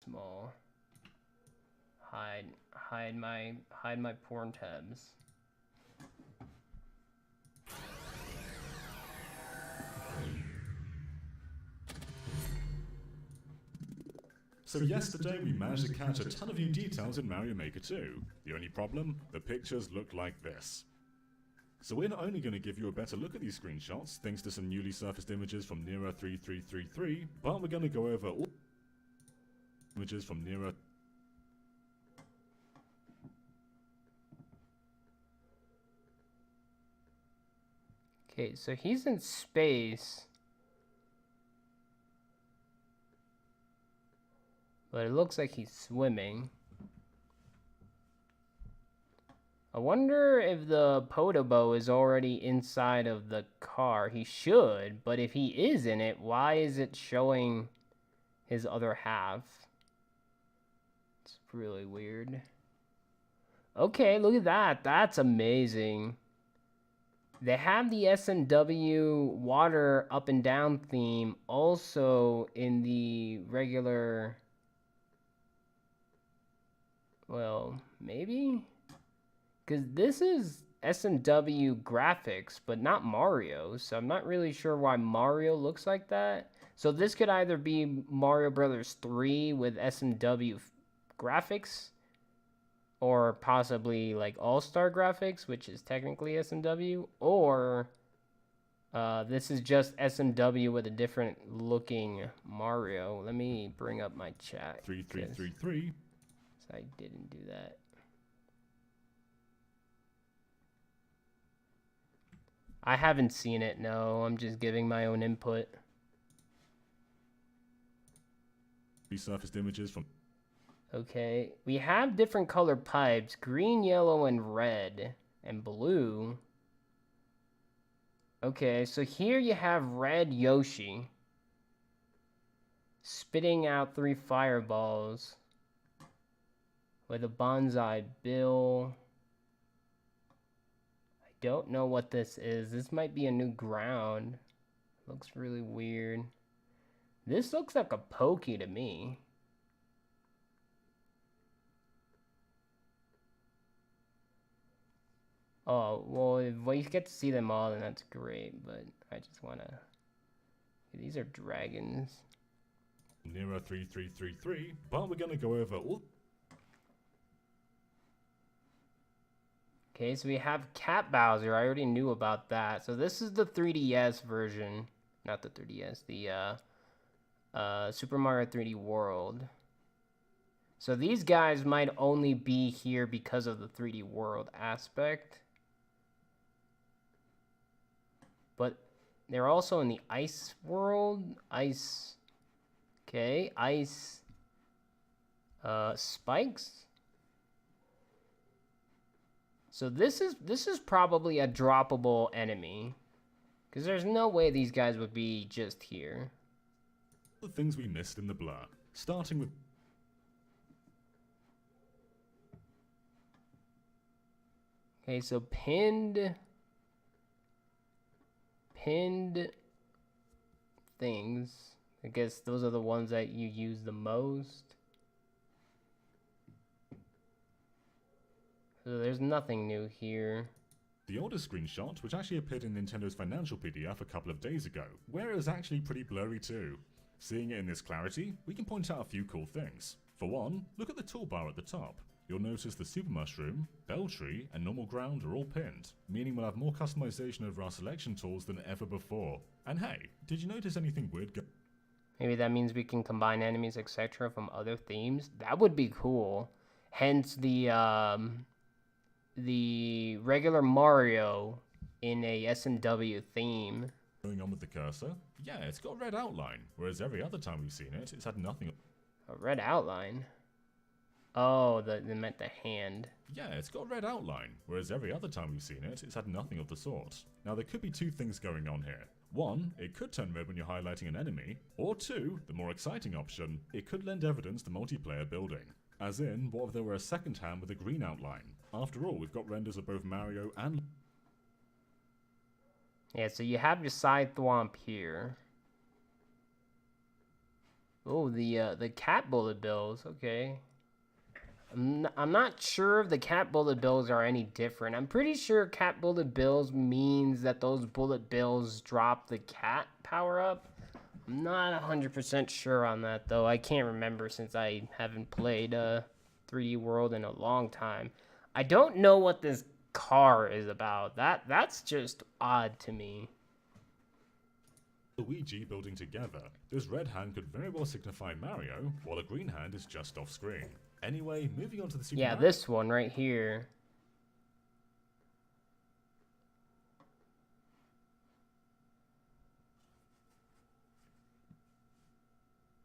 Small. Hide my porn tabs. So yesterday we managed to catch a ton of new details in Mario Maker 2. The only problem? The pictures look like this. So we're not only going to give you a better look at these screenshots, thanks to some newly surfaced images from Nero 3333, but we're going to go over all images from Nero. Okay, so he's in space. But it looks like he's swimming. I wonder if the Podobo is already inside of the car. He should, but if he is in it, why is it showing his other half? It's really weird. Okay, look at that. That's amazing. They have the SMW water up and down theme also in the regular... Well, maybe? Because this is SMW graphics, but not Mario, so I'm not really sure why Mario looks like that. So this could either be Mario Brothers 3 with SMW graphics, or possibly like All-Star graphics, which is technically SMW, or this is just SMW with a different looking Mario. Let me bring up my chat. 3333. I didn't do that. I haven't seen it, no. I'm just giving my own input. Resurfaced images from... Okay, we have different color pipes. Green, yellow, and red. And blue. Okay, so here you have red Yoshi. Spitting out 3 fireballs. With a bonsai bill. I don't know what this is. This might be a new ground. Looks really weird. This looks like a Pokey to me. Oh, well, if we get to see them all, then that's great. But I just want to... These are dragons. Nero 3333, but we're going to go over all... Okay, so we have Cat Bowser. I already knew about that. So this is the 3DS version. Not the 3DS. The Super Mario 3D World. So these guys might only be here because of the 3D World aspect. But they're also in the Ice World. Ice... Okay, Ice... Spikes? So this is probably a droppable enemy. Because there's no way these guys would be just here. The things we missed in the blur. Starting with... Okay, so pinned things. I guess those are the ones that you use the most. So there's nothing new here. The older screenshot, which actually appeared in Nintendo's financial PDF a couple of days ago, where it was actually pretty blurry too. Seeing it in this clarity, we can point out a few cool things. For one, look at the toolbar at the top. You'll notice the Super Mushroom, Bell Tree, and Normal Ground are all pinned, meaning we'll have more customization over our selection tools than ever before. And hey, did you notice anything weird Maybe that means we can combine enemies, etc. from other themes? That would be cool. Hence the regular Mario in a SMW theme. going on with the cursor? Yeah, it's got a red outline, whereas every other time we've seen it, it's had nothing. A red outline? Oh, they meant the hand. Yeah, it's got a red outline, whereas every other time we've seen it, it's had nothing of the sort. Now there could be two things going on here. One, it could turn red when you're highlighting an enemy, or two, the more exciting option, it could lend evidence to multiplayer building. As in, what if there were a second hand with a green outline? After all, we've got renders of both Mario and... Yeah, so you have your side thwomp here. Oh, the cat bullet bills. Okay. I'm not sure if the cat bullet bills are any different. I'm pretty sure cat bullet bills means that those bullet bills drop the cat power up. I'm not 100% sure on that though. I can't remember since I haven't played 3D World in a long time. I don't know what this car is about. That's just odd to me. Luigi building together. This red hand could very well signify Mario, while the green hand is just off screen. Anyway, moving on to the Super Yeah, Mario. this one right here.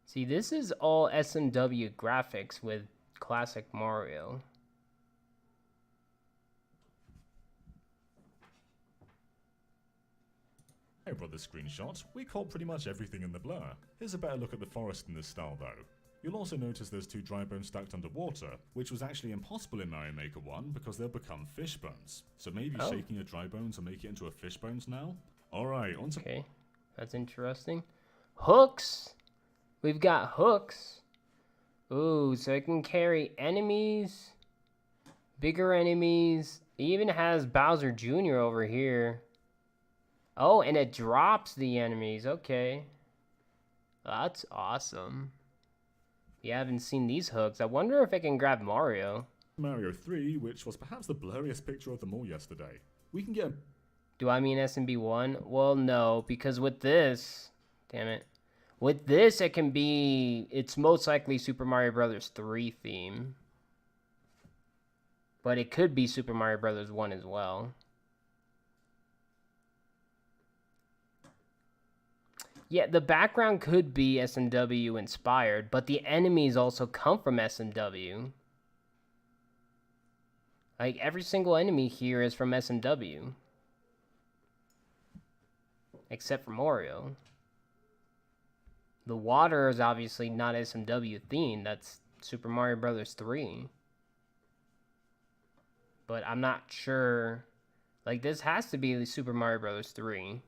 See, this is all SMW graphics with classic Mario. Mario Brothers screenshot, we caught pretty much everything in the blur. Here's a better look at the forest in this style though. You'll also notice there's two dry bones stacked underwater, which was actually impossible in Mario Maker 1 because they'll become fish bones. So maybe shaking a dry bones will make it into a fish bones now? Alright, on to... Okay, that's interesting. Hooks! We've got hooks. Ooh, so it can carry enemies, bigger enemies. It even has Bowser Jr. over here. Oh, and it drops the enemies. Okay. That's awesome. You haven't seen these hooks. I wonder if it can grab Mario. Mario 3, which was perhaps the blurriest picture of them all yesterday. We can get... Do I mean SMB1? Well, no, because with this... Damn it. With this, it can be... It's most likely Super Mario Bros. 3 theme. But it could be Super Mario Bros. 1 as well. Yeah, the background could be SMW inspired, but the enemies also come from SMW. Like, every single enemy here is from SMW. Except for Mario. The water is obviously not SMW themed. That's Super Mario Bros. 3. But I'm not sure. Like, this has to be Super Mario Bros. 3.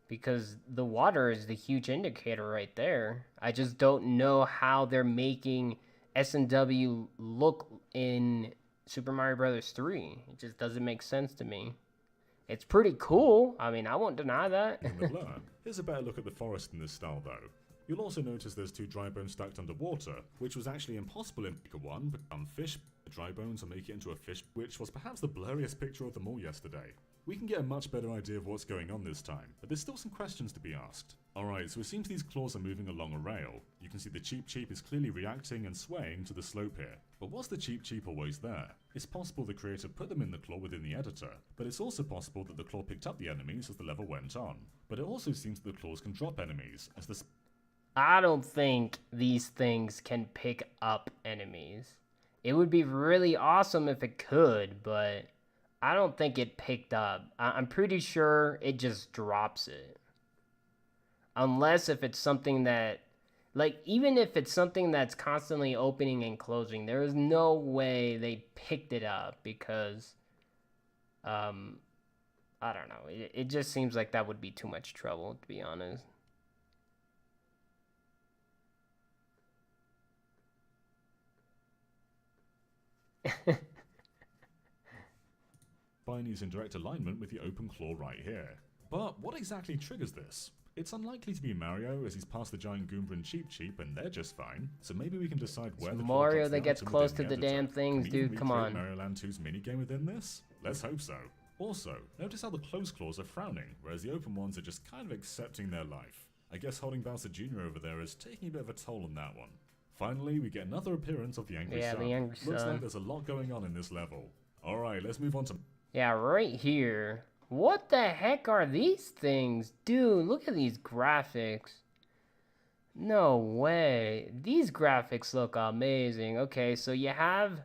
Because the water is the huge indicator right there. I just don't know how they're making SMW look in Super Mario Bros. 3. It just doesn't make sense to me. It's pretty cool. I mean, I won't deny that. in the blur. Here's a better look at the forest in this style though. You'll also notice there's two dry bones stacked underwater, which was actually impossible in Maker 1, become fish. The dry bones will make it into a fish, which was perhaps the blurriest picture of them all yesterday. We can get a much better idea of what's going on this time, but there's still some questions to be asked. Alright, so it seems these claws are moving along a rail. You can see the Cheep Cheep is clearly reacting and swaying to the slope here. But was the Cheep Cheep always there? It's possible the creator put them in the claw within the editor, but it's also possible that the claw picked up the enemies as the level went on. But it also seems that the claws can drop enemies, as the... I don't think these things can pick up enemies. It would be really awesome if it could, but I don't think it picked up. I'm pretty sure it just drops it. Unless if it's something that, like, even if it's something that's constantly opening and closing, there is no way they picked it up because, I don't know. It just seems like that would be too much trouble, to be honest. Spinies in direct alignment with the open claw right here. But what exactly triggers this? It's unlikely to be Mario, as he's past the giant Goomba and Cheep Cheep and they're just fine, so maybe we can decide where the claw Mario drops that the gets item close within to the editor. damn things, Can we dude, come on. Mario Land 2's minigame within this? Let's hope so. Also, notice how the closed claws are frowning, whereas the open ones are just kind of accepting their life. I guess holding Bowser Jr. over there is taking a bit of a toll on that one. Finally, we get another appearance of the Angry Sun. The Angry Looks Sun. like there's a lot going on in this level. Alright, let's move on to... Yeah, right here. What the heck are these things? Dude, look at these graphics. No way. These graphics look amazing. Okay, so you have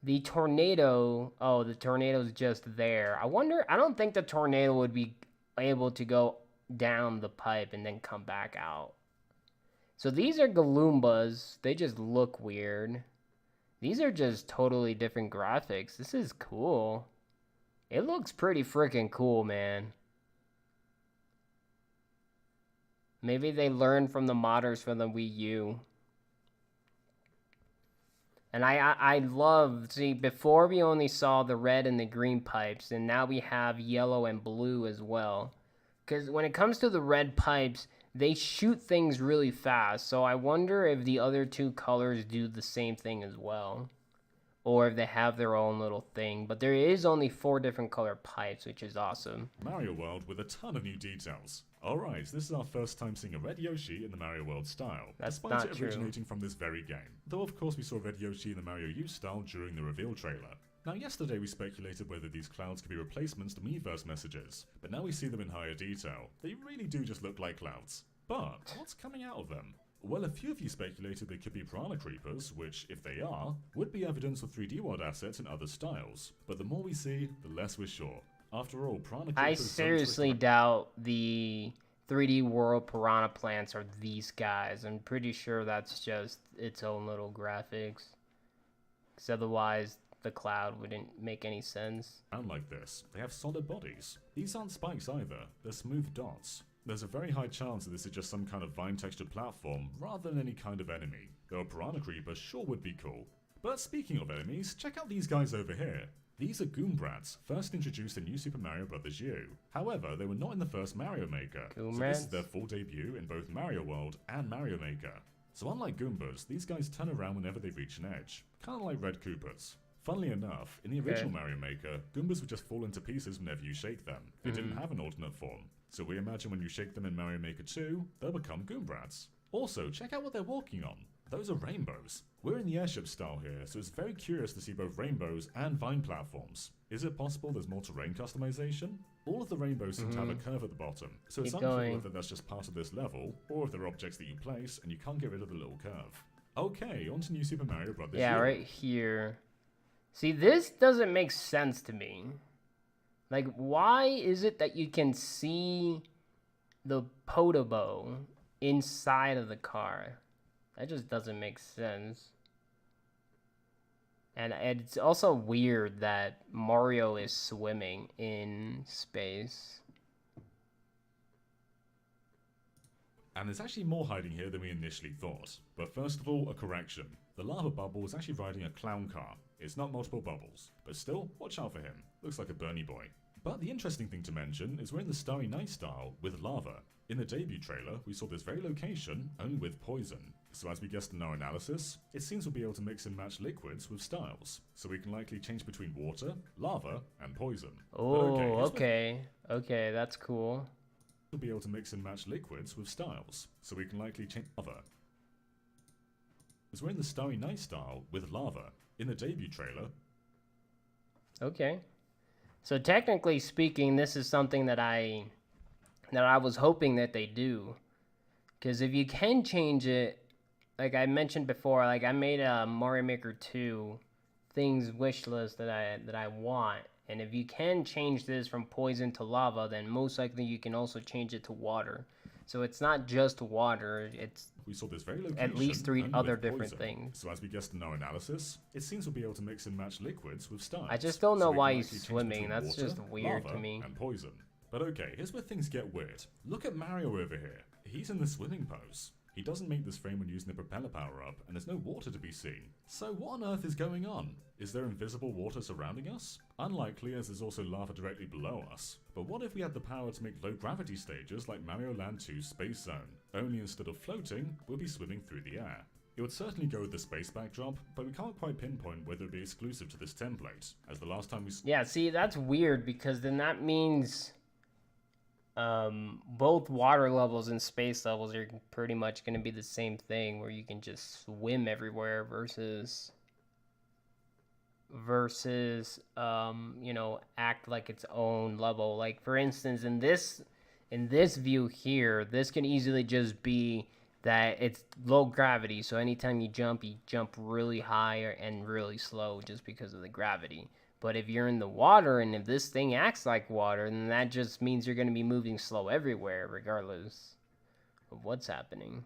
the tornado. Oh, the tornado's just there. I don't think the tornado would be able to go down the pipe and then come back out. So these are Galoombas. They just look weird. These are just totally different graphics. This is cool. It looks pretty freaking cool, man. Maybe they learned from the modders for the Wii U. And I love, see, before we only saw the red and the green pipes, and now we have yellow and blue as well. Because when it comes to the red pipes, they shoot things really fast, so I wonder if the other two colors do the same thing as well. Or if they have their own little thing. But there is only 4 different color pipes, which is awesome. Mario World with a ton of new details. Alright, this is our first time seeing a red Yoshi in the Mario World style, That's despite not it true. originating from this very game. Though of course we saw red Yoshi in the Mario U style during the reveal trailer. Now yesterday we speculated whether these clouds could be replacements to Miiverse messages, but now we see them in higher detail. They really do just look like clouds. But what's coming out of them? Well, a few of you speculated they could be Piranha Creepers, which, if they are, would be evidence of 3D World assets in other styles. But the more we see, the less we're sure. After all, Piranha Creepers... I seriously doubt the 3D World Piranha plants are these guys. I'm pretty sure that's just its own little graphics. Because otherwise, the cloud wouldn't make any sense. Unlike this, they have solid bodies. These aren't spikes either, they're smooth dots. There's a very high chance that this is just some kind of vine-textured platform rather than any kind of enemy, though a Piranha Creeper sure would be cool. But speaking of enemies, check out these guys over here. These are Goombrats, first introduced in New Super Mario Bros. U. However, they were not in the first Mario Maker, so this is their full debut in both Mario World and Mario Maker. So unlike Goombas, these guys turn around whenever they reach an edge, kinda like Red Koopas. Funnily enough, in the original Mario Maker, Goombas would just fall into pieces whenever you shake them. They didn't have an alternate form. So we imagine when you shake them in Mario Maker 2, they'll become Goombrats. Also, check out what they're walking on. Those are rainbows. We're in the airship style here, so it's very curious to see both rainbows and vine platforms. Is it possible there's more terrain customization? All of the rainbows seem to have a curve at the bottom, so it's unclear whether that's just part of this level, or if they're objects that you place and you can't get rid of the little curve. Okay, on to New Super Mario Bros. Yeah, U. right here. See, this doesn't make sense to me. Like, why is it that you can see the Podobo inside of the car? That just doesn't make sense. And it's also weird that Mario is swimming in space. And there's actually more hiding here than we initially thought. But first of all, a correction. The lava bubble is actually riding a clown car. It's not multiple bubbles. But still, watch out for him. Looks like a Bernie boy. But the interesting thing to mention is we're in the Starry Night style with lava. In the debut trailer, we saw this very location, only with poison. So as we guessed in our analysis, it seems we'll be able to mix and match liquids with styles. So we can likely change between water, lava, and poison. Oh, okay, that's cool. We'll be able to mix and match liquids with styles. So we can likely change lava. As we're in the Starry Night style with lava. In the debut trailer. Okay. So technically speaking, this is something that I was hoping that they do. Because if you can change it, like I mentioned before, like I made a Mario Maker 2 things wish list that I want. And if you can change this from poison to lava, then most likely you can also change it to water. So it's not just water, it's we saw this very location, at least 3 other different poison. things. So as we guessed in our analysis, it seems we'll be able to mix and match liquids with styles. I just don't know so why he's swimming, that's water, just weird lava, to me. And poison. But okay, here's where things get weird. Look at Mario over here. He's in the swimming pose. He doesn't make this frame when using the propeller power-up, and there's no water to be seen. So what on earth is going on? Is there invisible water surrounding us? Unlikely, as there's also lava directly below us. But what if we had the power to make low-gravity stages like Mario Land 2's Space Zone? Only instead of floating, we'll be swimming through the air. It would certainly go with the space backdrop, but we can't quite pinpoint whether it'd be exclusive to this template, as the last time we... Yeah, see, that's weird, because then that means... both water levels and space levels are pretty much going to be the same thing, where you can just swim everywhere versus you know, act like its own level. Like for instance, in this view here, this can easily just be that it's low gravity, so anytime you jump really high and really slow just because of the gravity. But if you're in the water, and if this thing acts like water, then that just means you're going to be moving slow everywhere, regardless of what's happening.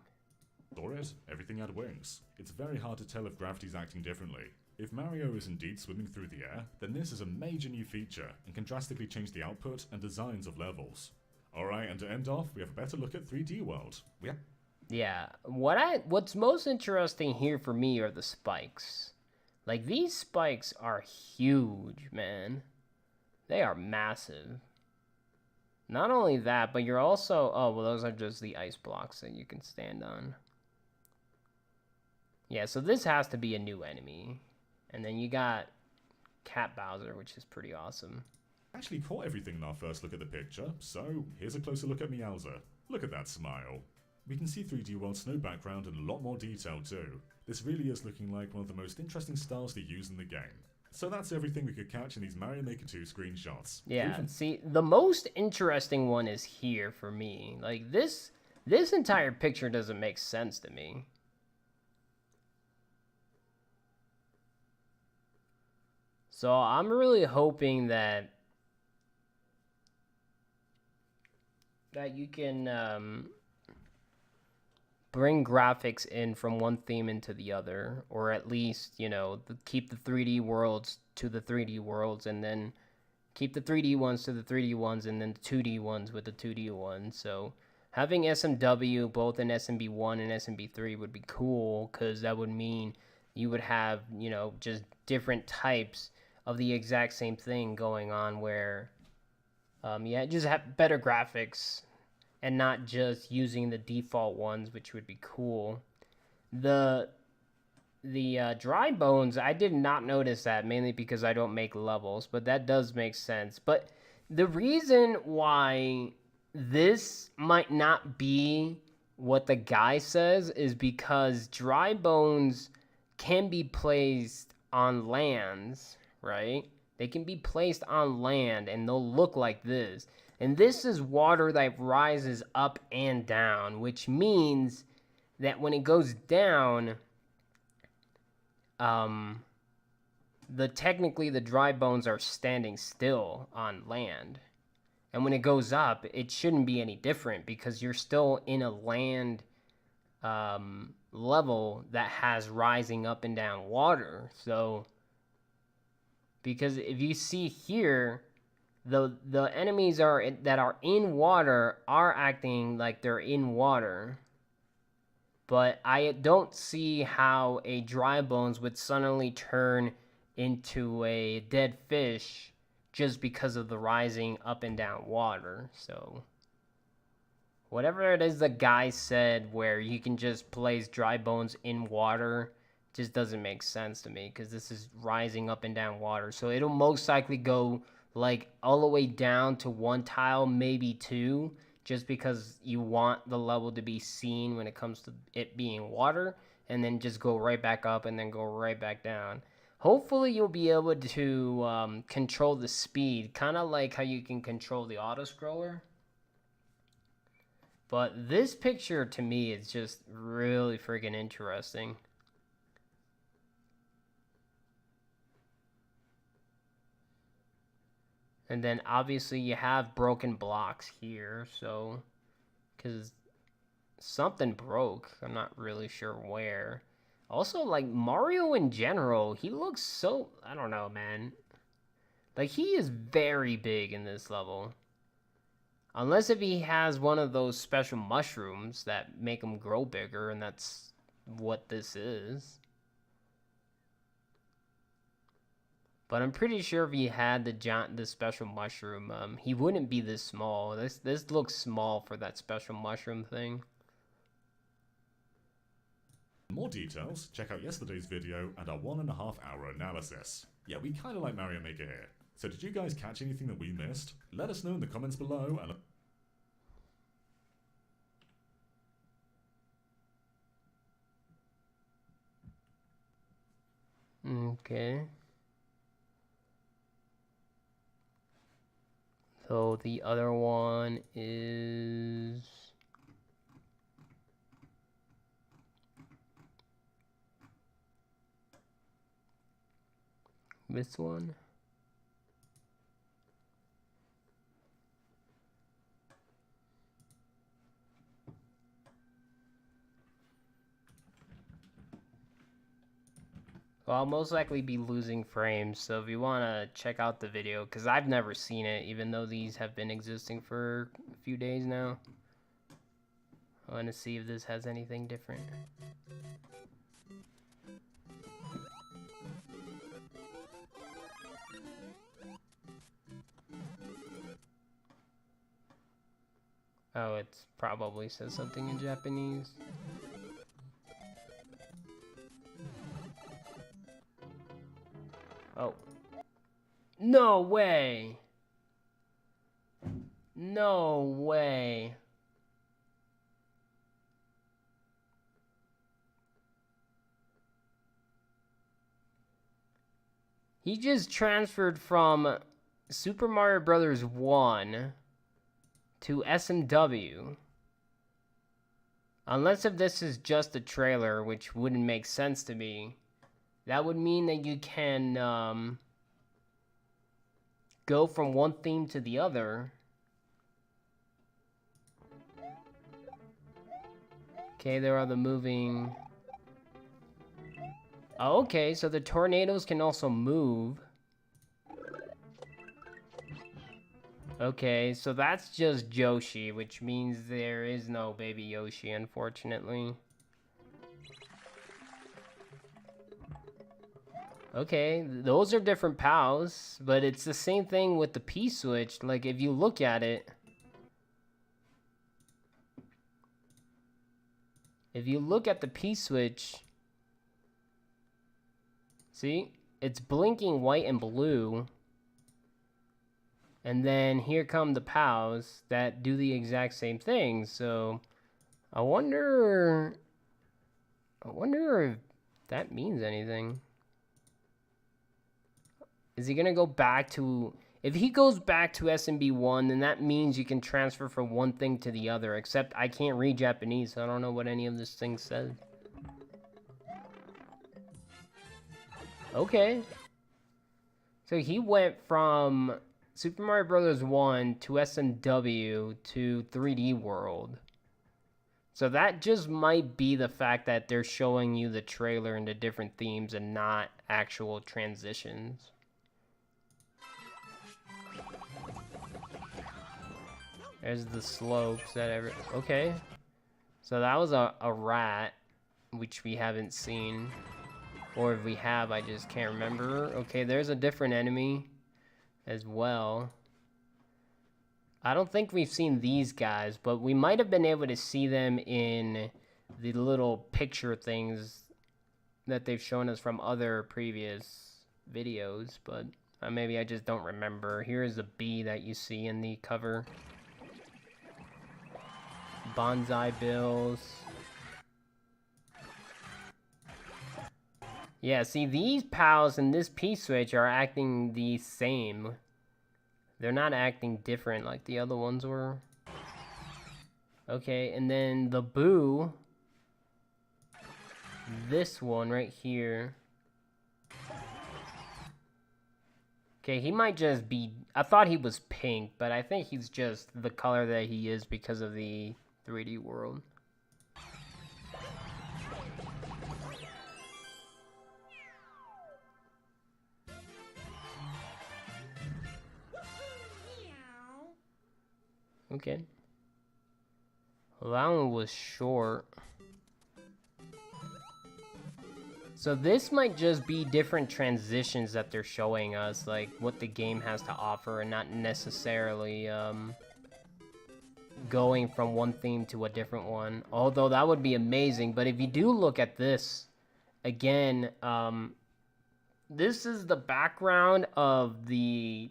Saw it, everything had wings. It's very hard to tell if gravity's acting differently. If Mario is indeed swimming through the air, then this is a major new feature, and can drastically change the output and designs of levels. Alright, and to end off, we have a better look at 3D World. Yeah, what's most interesting here for me are the spikes. Like, these spikes are huge, man. They are massive. Not only that, but you're also... Oh, well, those are just the ice blocks that you can stand on. Yeah, so this has to be a new enemy. And then you got Cat Bowser, which is pretty awesome. Actually caught everything in our first look at the picture, so here's a closer look at Meowser. Look at that smile. We can see 3D World's snow background in a lot more detail too. This really is looking like one of the most interesting styles to use in the game. So that's everything we could catch in these Mario Maker 2 screenshots. Yeah, see, the most interesting one is here for me. Like, this entire picture doesn't make sense to me. So I'm really hoping that you can bring graphics in from one theme into the other, or at least, you know, keep the 3D worlds to the 3D worlds, and then keep the 3D ones to the 3D ones, and then the 2D ones with the 2D ones. So having SMW both in SMB1 and SMB3 would be cool, because that would mean you would have, you know, just different types of the exact same thing going on, where yeah, just have better graphics and not just using the default ones, which would be cool. The dry bones, I did not notice that, mainly because I don't make levels, but that does make sense. But the reason why this might not be what the guy says is because dry bones can be placed on lands, right? They can be placed on land and they'll look like this. And this is water that rises up and down, which means that when it goes down, technically the dry bones are standing still on land. And when it goes up, it shouldn't be any different, because you're still in a land level that has rising up and down water. So, because if you see here, the enemies that are in water are acting like they're in water. But I don't see how a dry bones would suddenly turn into a dead fish just because of the rising up and down water. So whatever it is the guy said where you can just place dry bones in water just doesn't make sense to me, because this is rising up and down water. So it'll most likely go like all the way down to one tile, maybe two, just because you want the level to be seen when it comes to it being water, and then just go right back up and then go right back down. Hopefully you'll be able to control the speed, kind of like how you can control the auto scroller. But this picture to me is just really freaking interesting. And then obviously you have broken blocks here, so because something broke, I'm not really sure where. Also, like, Mario in general, he looks so, I don't know, man. Like, he is very big in this level. Unless if he has one of those special mushrooms that make him grow bigger, and that's what this is. But I'm pretty sure if he had the special mushroom, he wouldn't be this small. This looks small for that special mushroom thing. For more details, check out yesterday's video and our 1.5 hour analysis. Yeah, we kinda like Mario Maker here. So did you guys catch anything that we missed? Let us know in the comments below, and Okay. So the other one is this one. Well, I'll most likely be losing frames, so if you want to check out the video, because I've never seen it, even though these have been existing for few days now. I want to see if this has anything different. Oh, it probably says something in Japanese. Oh. No way! No way! He just transferred from Super Mario Bros. 1 to SMW. Unless if this is just a trailer, which wouldn't make sense to me. That would mean that you can go from one theme to the other. Okay, there are the moving... Oh, okay, so the tornadoes can also move. Okay, so that's just Yoshi, which means there is no baby Yoshi, unfortunately. Okay, those are different POWs, but it's the same thing with the P-switch. Like, if you look at it... If you look at the P-switch... See? It's blinking white and blue. And then here come the POWs that do the exact same thing. So I wonder if that means anything. Is he gonna go back to... If he goes back to SMB1, then that means you can transfer from one thing to the other. Except I can't read Japanese, so I don't know what any of this thing says. Okay. So he went from Super Mario Bros. 1 to SMW to 3D World. So that just might be the fact that they're showing you the trailer and the different themes and not actual transitions. There's the slopes that okay. So that was a rat, which we haven't seen. Or if we have, I just can't remember. Okay, there's a different enemy as well. I don't think we've seen these guys, but we might have been able to see them in the little picture things that they've shown us from other previous videos, but maybe I just don't remember. Here's a bee that you see in the cover. Bonsai bills. Yeah, see, these POWs and this P-switch are acting the same. They're not acting different like the other ones were. Okay, and then the Boo. This one right here. Okay, he might just be... I thought he was pink, but I think he's just the color that he is because of the 3D world. Okay. Well, that one was short. So this might just be different transitions that they're showing us, like what the game has to offer, and not necessarily going from one theme to a different one. Although that would be amazing. But if you do look at this, again, this is the background of the...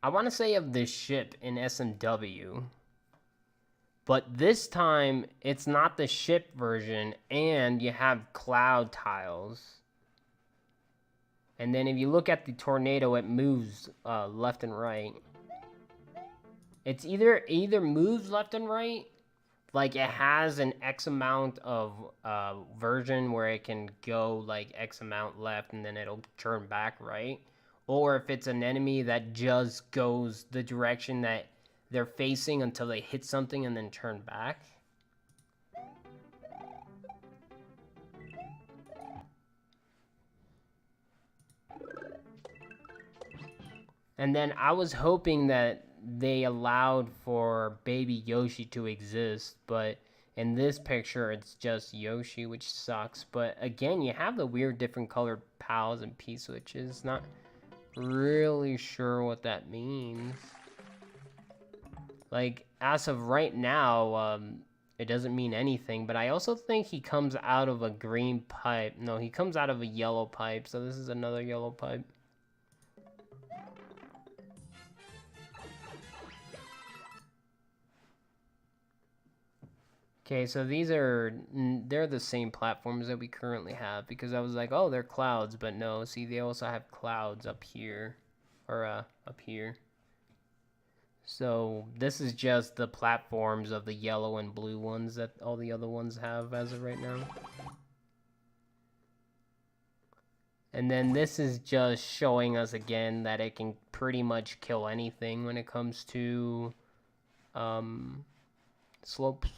I want to say of this ship in SMW, but this time it's not the ship version, and you have cloud tiles. And then if you look at the tornado, it moves left and right. It's either moves left and right, like it has an X amount of version where it can go like X amount left and then it'll turn back right. Or if it's an enemy that just goes the direction that they're facing until they hit something and then turn back. And then I was hoping that they allowed for baby Yoshi to exist, but in this picture it's just Yoshi, which sucks. But again, you have the weird different colored pals and P-switches. Not really sure what that means. Like, as of right now, it doesn't mean anything, but I also think he comes out of a green pipe. No, he comes out of a yellow pipe, so this is another yellow pipe. Okay, so they're the same platforms that we currently have, because I was like, oh, they're clouds, but no, see, they also have clouds up here, or up here. So this is just the platforms of the yellow and blue ones that all the other ones have as of right now. And then this is just showing us again that it can pretty much kill anything when it comes to slopes.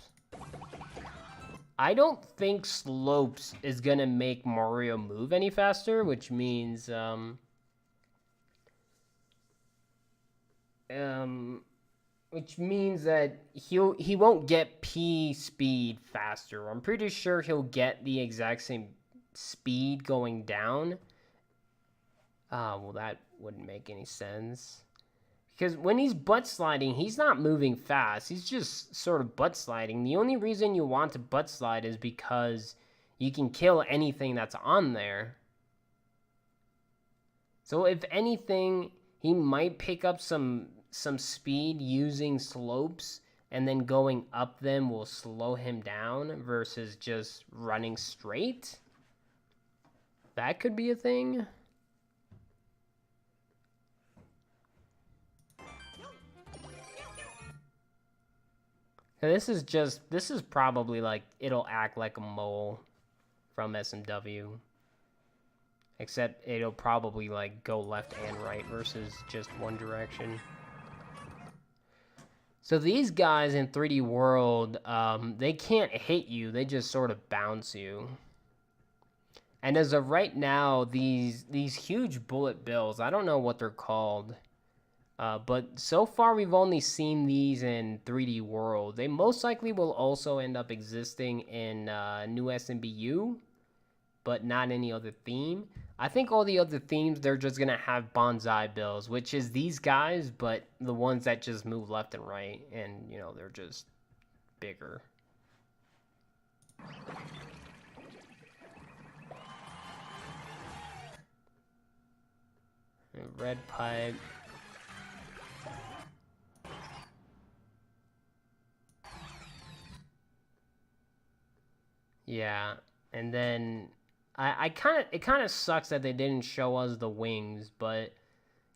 I don't think slopes is gonna make Mario move any faster, which means that he won't get P speed faster. I'm pretty sure he'll get the exact same speed going down. Well, that wouldn't make any sense. Because when he's butt sliding, he's not moving fast. He's just sort of butt sliding. The only reason you want to butt slide is because you can kill anything that's on there. So if anything, he might pick up some speed using slopes, and then going up them will slow him down versus just running straight. That could be a thing. This is probably like, it'll act like a mole from SMW. Except it'll probably like go left and right versus just one direction. So these guys in 3D World, they can't hit you, they just sort of bounce you. And as of right now, these huge bullet bills, I don't know what they're called. But so far we've only seen these in 3D World. They most likely will also end up existing in new SMBU, but not any other theme. I think all the other themes, they're just going to have bonsai bills, which is these guys, but the ones that just move left and right, and, you know, they're just bigger. Red pipe. Yeah, and then it kind of sucks that they didn't show us the wings, but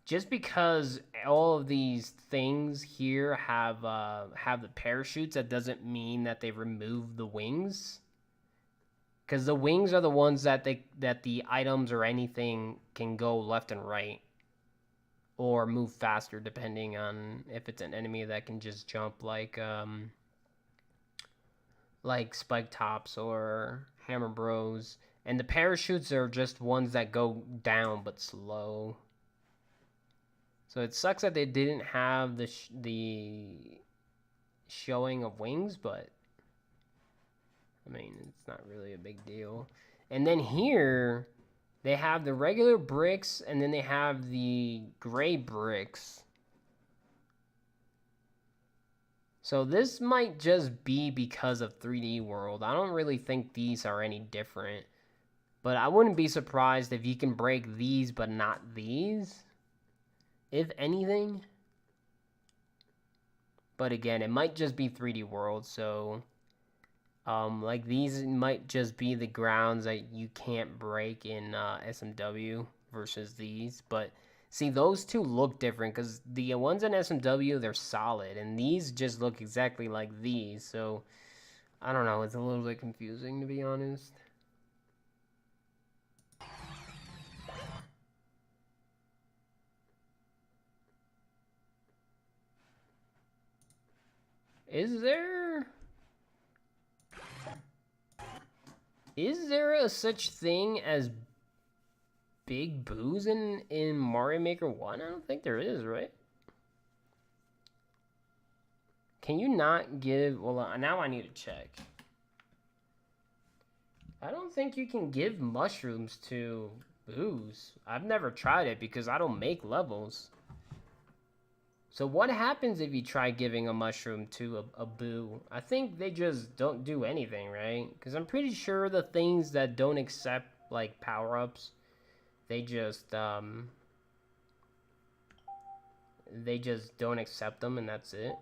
just because all of these things here have the parachutes, that doesn't mean that they remove the wings. Because the wings are the ones that the items or anything can go left and right, or move faster depending on if it's an enemy that can just jump like Spike Tops or Hammer Bros. And the parachutes are just ones that go down but slow. So it sucks that they didn't have the showing of wings, but I mean, it's not really a big deal. And then here, they have the regular bricks, and then they have the gray bricks. So this might just be because of 3D World. I don't really think these are any different. But I wouldn't be surprised if you can break these but not these, if anything. But again, it might just be 3D World, so like these might just be the grounds that you can't break in SMW versus these. But see, those two look different because the ones in SMW, they're solid, and these just look exactly like these. So I don't know, it's a little bit confusing, to be honest. Is there a such thing as big boos in Mario Maker 1? I don't think there is, right? Can you not give... Well, now I need to check. I don't think you can give mushrooms to boos. I've never tried it because I don't make levels. So what happens if you try giving a mushroom to a boo? I think they just don't do anything, right? Because I'm pretty sure the things that don't accept, like, power-ups, they just don't accept them, and that's it.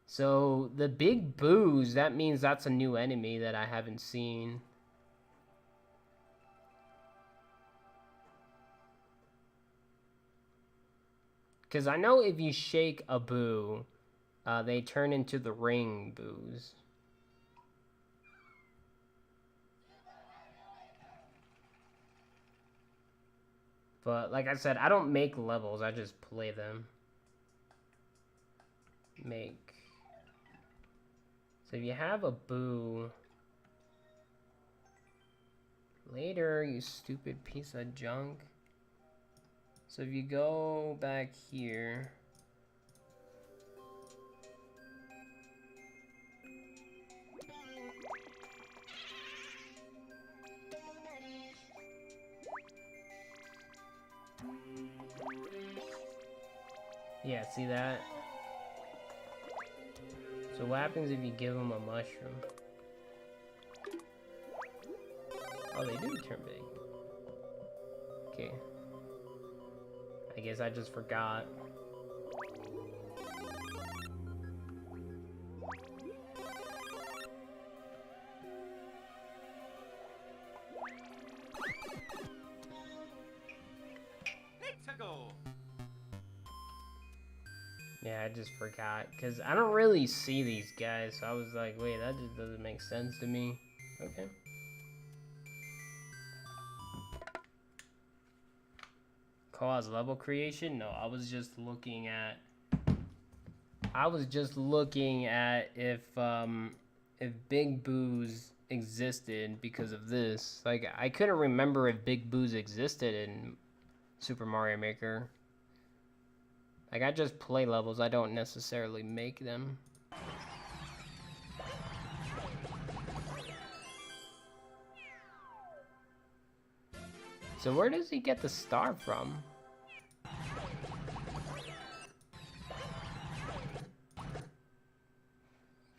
So the big boos, that means that's a new enemy that I haven't seen. Because I know if you shake a boo, they turn into the ring boos. But like I said, I don't make levels, I just play them. Make. So if you have a boo... Later, you stupid piece of junk. So if you go back here... Yeah, see that? So what happens if you give them a mushroom? Oh, they do turn big. Okay. I guess I just forgot. Yeah, I just forgot, because I don't really see these guys, so I was like, wait, that just doesn't make sense to me. Okay. Cause level creation? No, I was just looking at if Big Boos existed because of this. Like, I couldn't remember if Big Boos existed in Super Mario Maker. Like, I just play levels, I don't necessarily make them. So where does he get the star from?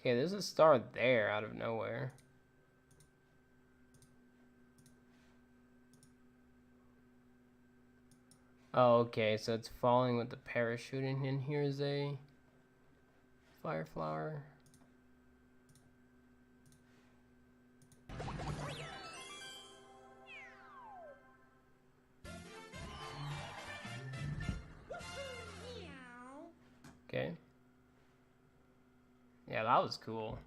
Okay, there's a star there out of nowhere. Oh, okay, so it's falling with the parachute, and here's a fire flower. Okay. Yeah, that was cool.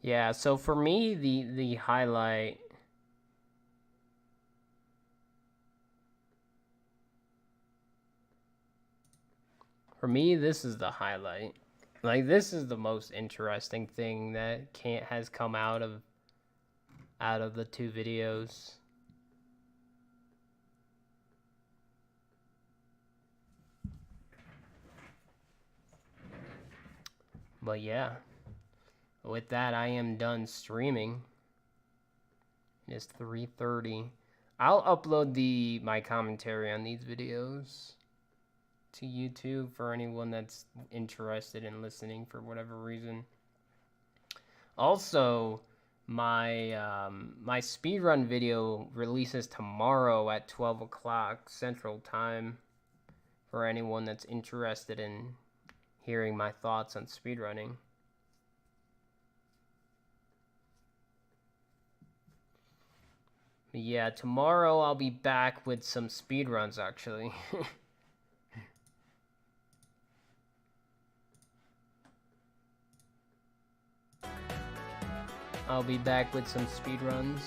Yeah, so for me, the highlight... For me, this is the highlight. Like, this is the most interesting thing that has come out of the two videos. But yeah, with that, I am done streaming. It's 3:30. I'll upload my commentary on these videos to YouTube for anyone that's interested in listening for whatever reason. Also, my speedrun video releases tomorrow at 12 o'clock Central Time for anyone that's interested in hearing my thoughts on speedrunning. Yeah, tomorrow I'll be back with some speedruns, actually. I'll be back with some speedruns.